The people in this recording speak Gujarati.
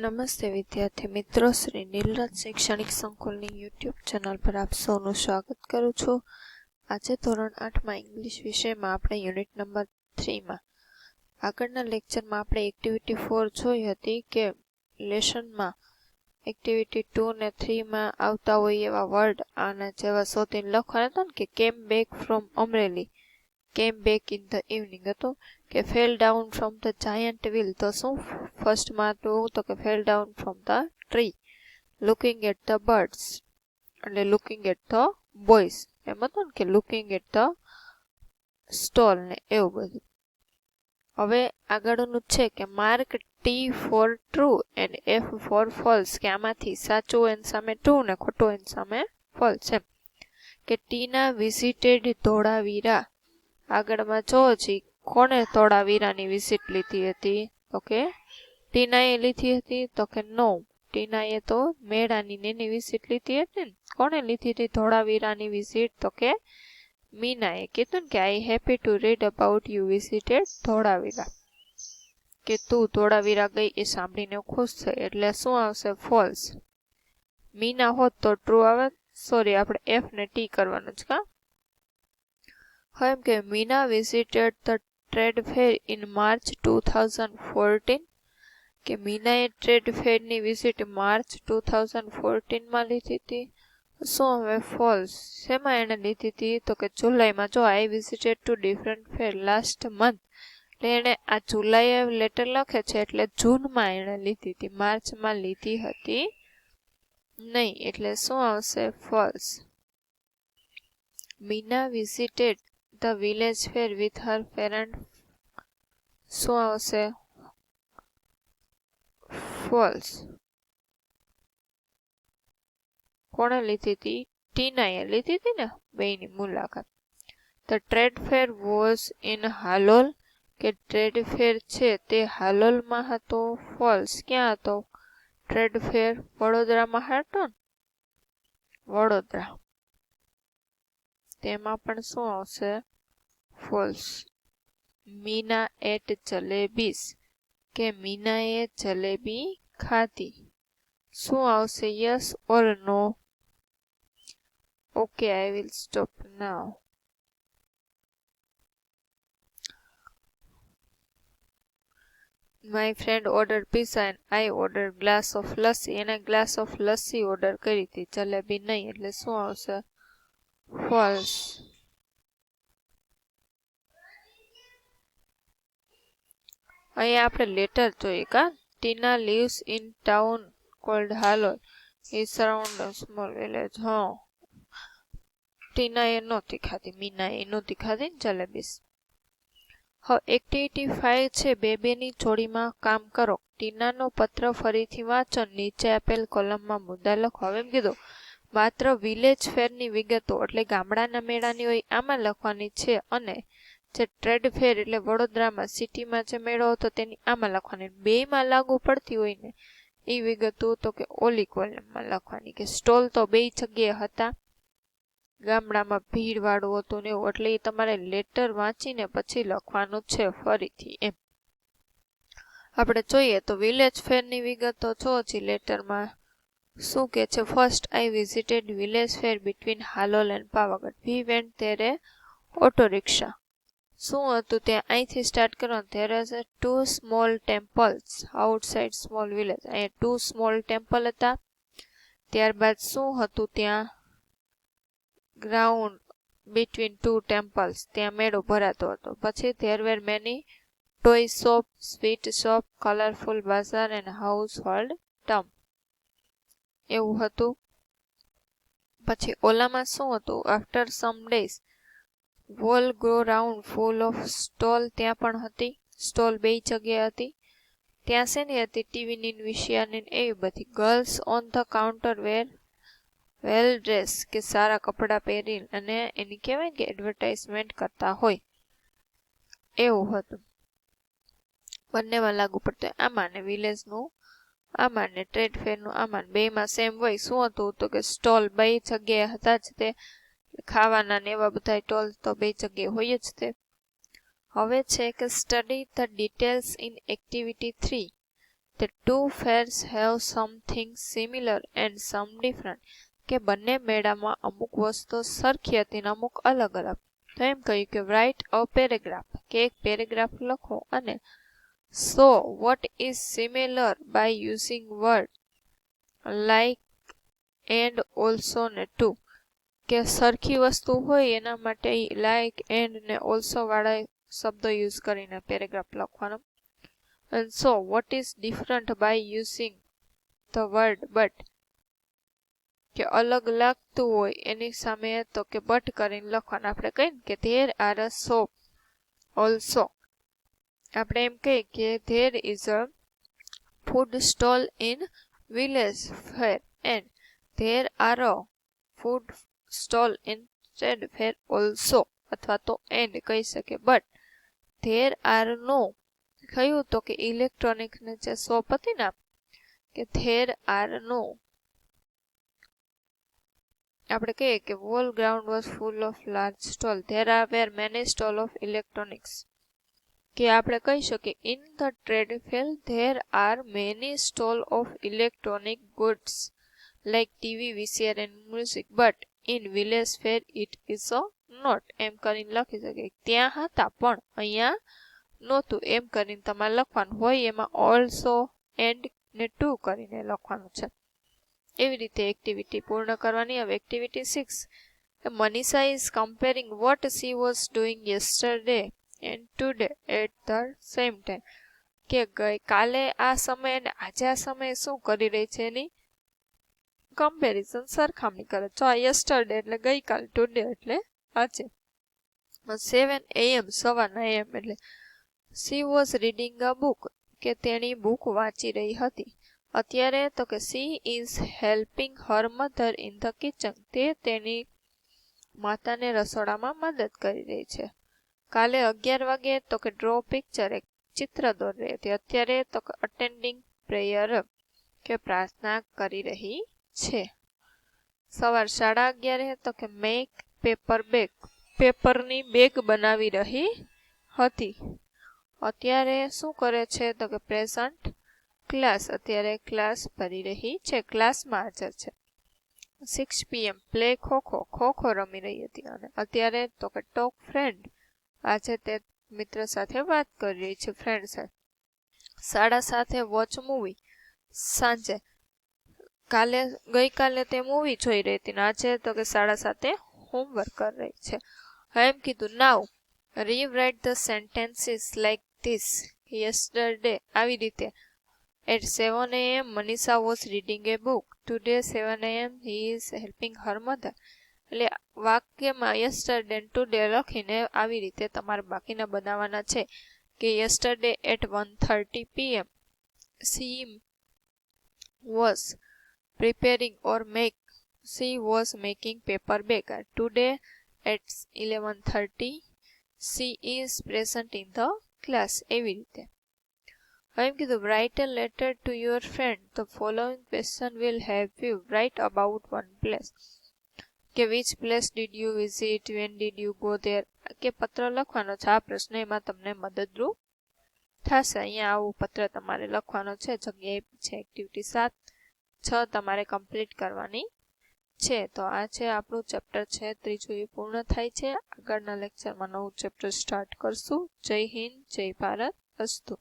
નમસ્તે વિદ્યાર્થી મિત્રો, શ્રી નીલરજ શૈક્ષણિક સંકુલની યુટ્યુબ ચેનલ પર આપ સૌનું સ્વાગત કરું છું. આજે ધોરણ 8માં ઇંગ્લિશ વિષયમાં આપણે યુનિટ નંબર 3માં આગળના લેક્ચરમાં આપણે એક્ટિવિટી 4 જોઈ હતી કે લેસનમાં એક્ટિવિટી 2 ને 3માં આવતા હોય એવા વર્ડ અને જેવા શોધીને લખવાના હતા ને કે કેમ બેક ફ્રોમ અમરેલી, કેમ બેક ઇન ધ ઇવનિંગ હતું કે fell down from the giant wheel. તો શું ફર્સ્ટમાં હતું તો કે fell down from the tree, looking at the birds એટલે લુકિંગ એટ ધ બોયઝ, એમ હતું ને કે લુકિંગ એટ ધ સ્ટોલ ને એવું બધું. હવે આગળનું છે કે mark T for true and F for false, કે આમાંથી સાચું એની સામે ટ્રુ ને ખોટું એની સામે ફોલ્સ. એમ કે ટીના વિઝિટેડ ધોળાવીરા, આગળમાં જો જી કોણે ધોળાવીરાની વિઝિટ લીધી હતી તો કે ટીનાએ લીધી હતી તો કે નો, ટીનાએ તો મેળાની એની વિઝિટ લીધી હતી ને. કોણે લીધી હતી ધોળાવીરાની વિઝિટ તો કે મીનાએ કીધું ને કે I happy to read about you visited Dholavira, કે તું ધોળાવીરા ગઈ એ સાંભળીને ખુશ થઈ, એટલે શું આવશે ફોલ્સ. મીના હોત તો ટ્રુ આવે. સોરી, આપણે એફ ને ટી કરવાનું છે. કા હવે એમ કે Meena visited the trade fair in March 2014, કે મીનાએ ટ્રેડ ફેરની વિઝિટ માર્ચ 2014માં લીધી હતી. શું હવે ફોલ્સ. શેમાં એણે લીધી હતી તો કે જુલાઈમાં. જો I visited two different fair last month, એટલે એણે આ જુલાઈએ લેટર લખે છે એટલે જૂનમાં એણે લીધી હતી, માર્ચમાં લીધી હતી નહીં, એટલે શું આવશે false. Meena visited the village fair with her parent, શું આવશે ફોલ્સ. કોણે લીધી હતી ટીનાએ લીધી હતી ને બેયની મુલાકાત. The trade fair was in Halol, કે ટ્રેડ ફેર છે તે હાલોલમાં હતો ફોલ્સ. ક્યાં હતો ટ્રેડ ફેર? વડોદરામાં હતો ને, વડોદરા. તેમાં પણ શું આવશે ફોલ્સ. મીના એટ જલેબીસ, કે મીનાએ જલેબી ખાધી. શું આવશે yes or no? Okay, I will stop now. My friend ordered pizza and I ordered glass of lassi. એને ગ્લાસ ઓફ લસ્સી ઓર્ડર કરી હતી, જલેબી નહીં, એટલે શું આવશે ફોલ્સ. અહીંયા આપણે લેટર જોઈએ. કા Tina lives in town called Halol, is surround small village. હા, ટીનાએ નહોતી ખાધી, મીનાએ નહોતી ખાધી ને જલેબીસ. હવે એક્ટિવિટી 5 છે બેની જોડીમાં કામ કરો. ટીનાનો પત્ર ફરીથી વાંચો, નીચે આપેલ કોલમમાં મુદ્દા લખો. હવે એમ કીધું માત્ર વિલેજ ફેરની વિગતો એટલે ગામડાના મેળાની હોય આમાં લખવાની છે, અને જે ટ્રેડ ફેર એટલે વડોદરામાં સિટીમાં જે મેળો હતો તેની આમાં લખવાની. બેયમાં લાગુ પડતી હોય ને એ વિગતો તો કે ઓલી કોલમમાં લખવાની. કે સ્ટોલ તો બે જગ્યાએ હતા, ગામડામાં ભીડ વાળું હતું ને એવું, એટલે એ તમારે લેટર વાંચીને પછી લખવાનું છે ફરીથી. એમ આપણે જોઈએ તો વિલેજ ફેરની વિગતો જો છે લેટરમાં શું કે છે. First I visited village fair between Halol and Pavagadh, we went Tere auto rickshaw. શું હતું ત્યાં? અહીંથી સ્ટાર્ટ કરવાનું. There is 2 small temples outside small village. અહીંયા 2 સ્મોલ ટેમ્પલ હતા. ત્યારબાદ શું હતું ત્યાં? ગ્રાઉન્ડ બિટવીન 2 ટેમ્પલ્સ, ત્યાં મેળો ભરાતો હતો. પછી there were many toy shop, sweet shop, colourful Bazar and house hold term, એવું હતું. પછી ઓલામાં શું હતું? After some days wall grow round full of stall, ત્યાં પણ હતી સ્ટોલ, બે જગ્યાએ હતી. ત્યાં શેની હતી? ટીવીની વિષયાની એવી બધી. Girls on the counter were well dress, કે સારા કપડાં પહેરી અને એની કહેવાય કે એડવર્ટાઇઝમેન્ટ કરતા હોય એવું હતું. બંનેમાં લાગુ પડતું આમાં ને વિલેજનું આમાં ને ટ્રેડ ફેરનું આમાં, બેમાં સેમ હોય. શું હતું તો કે સ્ટોલ બે જગ્યાએ હતા જ તે, ખાવાના ને એવા બધા સ્ટોલ તો બે જગ્યાએ હોય જ તે. હવે છે કે study the details in activity 3, The two fairs have something similar and some different. કે બંને મેળામાં અમુક વસ્તુઓ સરખી હતી ને અમુક અલગ અલગ. તો એમ કહ્યું કે write a paragraph, કે એક પેરેગ્રાફ લખો. અને so what is similar by using word like and also ને to, કે સરખી વસ્તુ હોય એના માટે like and ને also વાળા શબ્દો યુઝ કરીને પેરેગ્રાફ લખવાનો. And so what is different by using the word but, કે અલગ લાગતું હોય એની સામે તો કે but કરીને લખવાનું. આપણે કહીએ કે there are a shop also, આપણે એમ કહીએ કે there is a food stall in village fair and there are a food stall in trade fair also, અથવા તો and કહી શકે. but there are no, કહ્યું તો કે ઇલેક્ટ્રોનિક ને જે શોપ હતી ને, કે there are no, આપણે કહીએ કે whole ground was full of large stall, there were many stall of electronics. કે આપણે કહી શકીએ in the trade fair there are many stall of electronic goods like TV, VCR and music, but in village fair it is a not. એમ કરીને લખી શકીએ ત્યાં હતા પણ અહીંયા નહોતું. એમ કરીને તમારે લખવાનું હોય એમાં also and ને to કરીને લખવાનું છે. એવી રીતે એક્ટિવિટી પૂર્ણ કરવાની. હવે activity 6, Manisha is comparing what she was doing yesterday and today at the same time. કે કાલે આ સમય અને આજે આ સમયે શું કરી રહી છે એની કમ્પેરિઝન સરખામણી કરે. તો yesterday એટલે ગઈકાલ, today એટલે આજે. 7 AM સવારના AM એટલે she was reading a book, કે તેણી બુક વાંચી રહી હતી. અત્યારે તો કે she is helping her mother in the kitchen, તે તેની માતાને રસોડામાં મદદ કરી રહી છે. કાલે 11 વાગે તો કે ડ્રો પિક્ચર, એક ચિત્ર દોરી રહી હતી. અત્યારે તો કે અટેન્ડિંગ પ્રેયર, કે પ્રાર્થના કરી રહી છે. સવાર 11:30 તો કે મેક પેપર બેગ, પેપરની બેગ બનાવી રહી હતી. અત્યારે શું કરે છે તો કે પ્રેઝન્ટ ક્લાસ, અત્યારે ક્લાસ ભરી રહી છે, ક્લાસમાં હાજર છે. 6 PM પ્લે ખોખો, ખોખો રમી રહી હતી. અને અત્યારે તો કે ટોક ફ્રેન્ડ, આજે તે મિત્ર સાથે વાત કરી રહી છે, ફ્રેન્ડ સાથે. 7:30 વોચ મૂવી, સાંજે. ગઈકાલે તે મૂવી જોઈ રહી હતી ને આજે તો કે 7:30 હોમવર્ક કરી રહી છે. એમ કીધું નાવ rewrite the sentences like this. yesterday આવી રીતે at 7 AM Manisha was reading a book. Today 7 AM he is helping her mother. એટલે વાક્યમાં yesterday and today લખીને આવી રીતે તમારે બાકીના બનાવવાના છે. કે yesterday at 1:30 PM she was preparing or she was making paper bag. Today at 11:30 she is present in the class. એવી રીતે. એમ કીધું write a letter to your friend. The following question will help you. Write about one place. કે which place did you visit? When did you go there? કે પત્ર લખવાનો છે આ પ્રશ્ન, એમાં તમને મદદરૂપ થશે. અહીંયા આવું પત્ર તમારે લખવાનો છે. જગ્યાએ છે એક્ટિવિટી 7, 6 તમારે કમ્પ્લીટ કરવાની છે. તો આ છે આપણું ચેપ્ટર છે 3 એ પૂર્ણ થાય છે. આગળના લેક્ચરમાં નવું ચેપ્ટર સ્ટાર્ટ કરશું. જય હિન્દ, જય ભારત, અસ્તુ.